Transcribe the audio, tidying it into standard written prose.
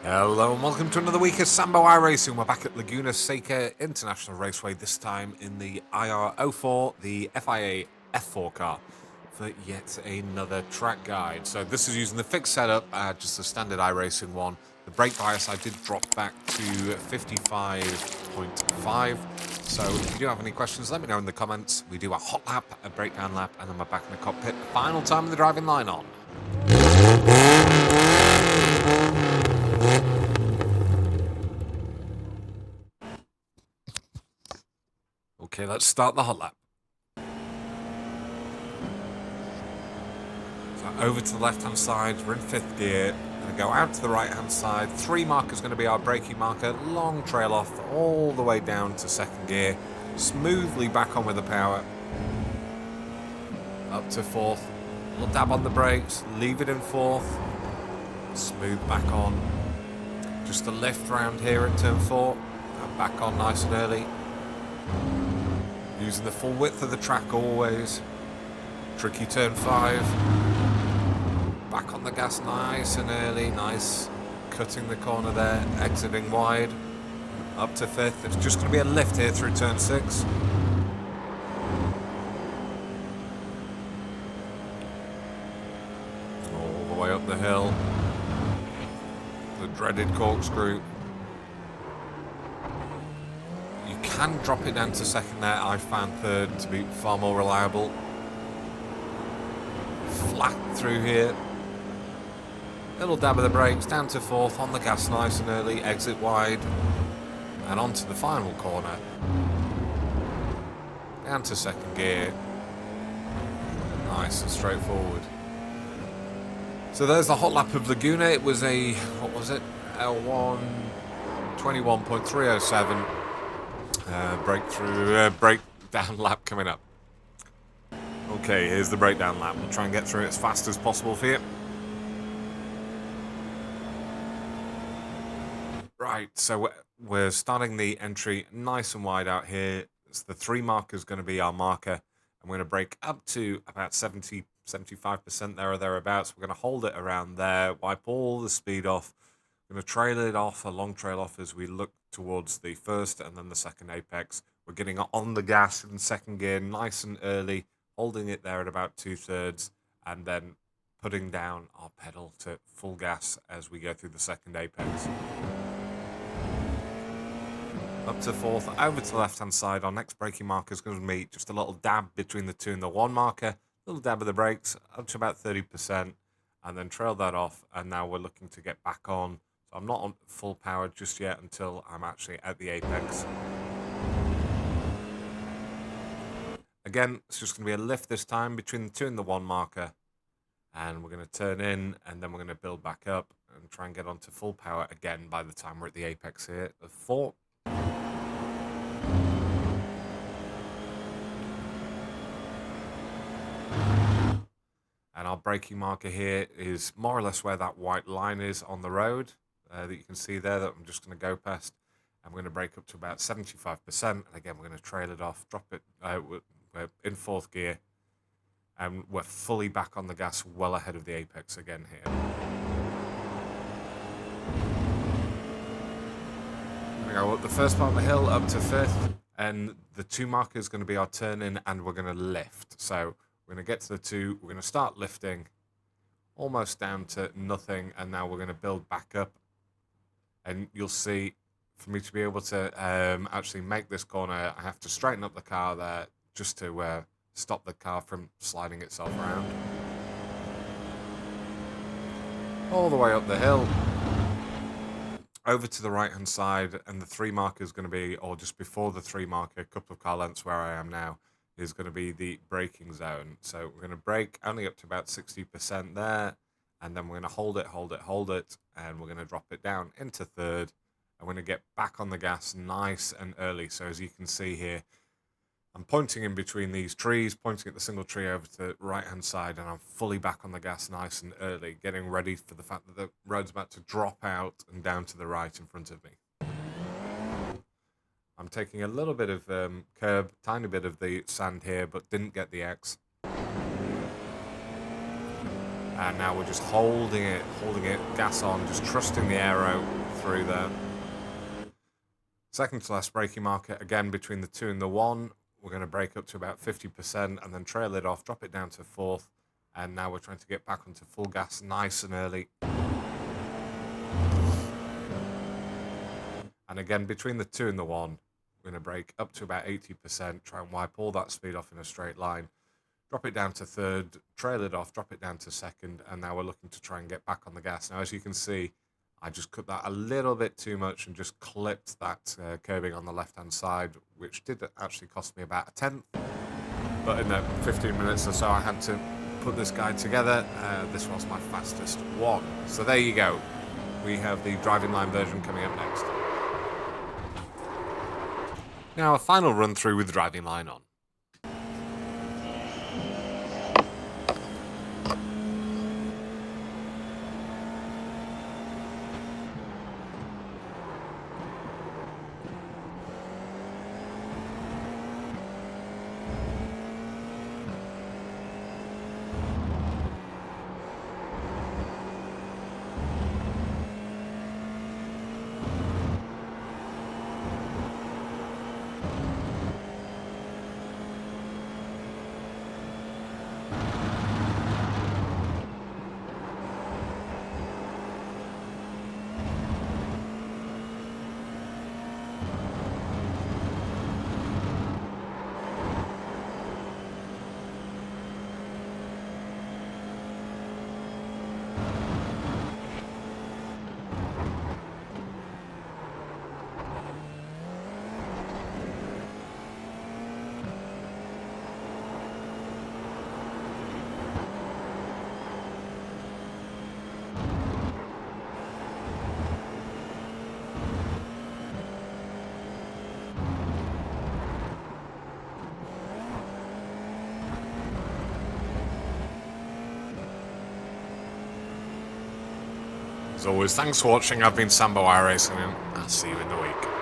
Hello and welcome to another week of Sambo iRacing. We're back at Laguna Seca International Raceway, this time in the IR04, the FIA F4 car, for yet another track guide. So this is using the fixed setup, just the standard iRacing one. The brake bias I did drop back to 55.5. So if you do have any questions, let me know in the comments. We do a hot lap, a breakdown lap, and then we're back in the cockpit. Final time of the driving line on. Okay, let's start the hot lap. So over to the left-hand side, we're in 5th gear. Going to go out to the right-hand side. 3 marker is going to be our braking marker. Long trail off all the way down to 2nd gear. Smoothly back on with the power. Up to 4th. Little dab on the brakes. Leave it in 4th. Smooth back on. Just a lift round here at turn 4. And back on nice and early. Using the full width of the track always. Tricky turn 5. Back on the gas nice and early. Nice. Cutting the corner there. Exiting wide. Up to 5th. It's just going to be a lift here through turn 6. All the way up the hill. The dreaded corkscrew. You can drop it down to 2nd there. I found 3rd to be far more reliable. Flat through here. Little dab of the brakes, down to 4th, on the gas nice and early, exit wide. And onto the final corner. Down to 2nd gear. Nice and straightforward. So there's the hot lap of Laguna. It was a, what was it? L1 21.307. Breakdown lap coming up. Okay, here's the breakdown lap. We'll try and get through it as fast as possible for you. Right, so we're starting the entry nice and wide out here. It's the 3 marker is going to be our marker. I'm going to brake up to about 75% there or thereabouts. We're going to hold it around there, wipe all the speed off. We're going to trail it off, a long trail off as we look towards the 1st and then the 2nd apex. We're getting on the gas in 2nd gear nice and early, holding it there at about 2/3, and then putting down our pedal to full gas as we go through the 2nd apex. Up to 4th, over to the left-hand side. Our next braking marker is going to be just a little dab between the 2 and the 1 marker. Little dab of the brakes, up to about 30%, and then trail that off. And now we're looking to get back on. So I'm not on full power just yet until I'm actually at the apex. Again, it's just going to be a lift this time between the 2 and the 1 marker. And we're going to turn in, and then we're going to build back up and try and get onto full power again by the time we're at the apex here of 4. And our braking marker here is more or less where that white line is on the road that you can see there that I'm just going to go past. I'm going to brake up to about 75%. And again, we're going to trail it off, drop it. We're in 4th gear. And we're fully back on the gas, well ahead of the apex again here. We're going to go up the first part of the hill up to 5th. And the 2 marker is going to be our turn in, and we're going to lift. So we're going to get to the 2. We're going to start lifting almost down to nothing. And now we're going to build back up. And you'll see, for me to be able to actually make this corner, I have to straighten up the car there just to stop the car from sliding itself around. All the way up the hill. Over to the right-hand side, and the 3 marker is going to be, or just before the 3 marker, a couple of car lengths where I am now, is going to be the braking zone. So we're going to brake only up to about 60% there, and then we're going to hold it, and we're going to drop it down into 3rd. I'm going to get back on the gas nice and early. So as you can see here, I'm pointing in between these trees, pointing at the single tree over to the right-hand side, and I'm fully back on the gas nice and early, getting ready for the fact that the road's about to drop out and down to the right in front of me. I'm taking a little bit of curb, tiny bit of the sand here, but didn't get the X. And now we're just holding it, gas on, just trusting the aero through there. Second to last braking marker, again between the 2 and the 1. We're going to brake up to about 50% and then trail it off, drop it down to 4th. And now we're trying to get back onto full gas nice and early. And again, between the 2 and the 1, we're going to brake up to about 80%, try and wipe all that speed off in a straight line. Drop it down to 3rd, trail it off, drop it down to 2nd, and now we're looking to try and get back on the gas. Now, as you can see, I just cut that a little bit too much and just clipped that curbing on the left-hand side, which did actually cost me about a tenth. But in the 15 minutes or so I had to put this guide together, this was my fastest one. So there you go. We have the driving line version coming up next. Now, a final run through with the driving line on. As always, thanks for watching. I've been Sambo iRacing, and I'll see you in the week.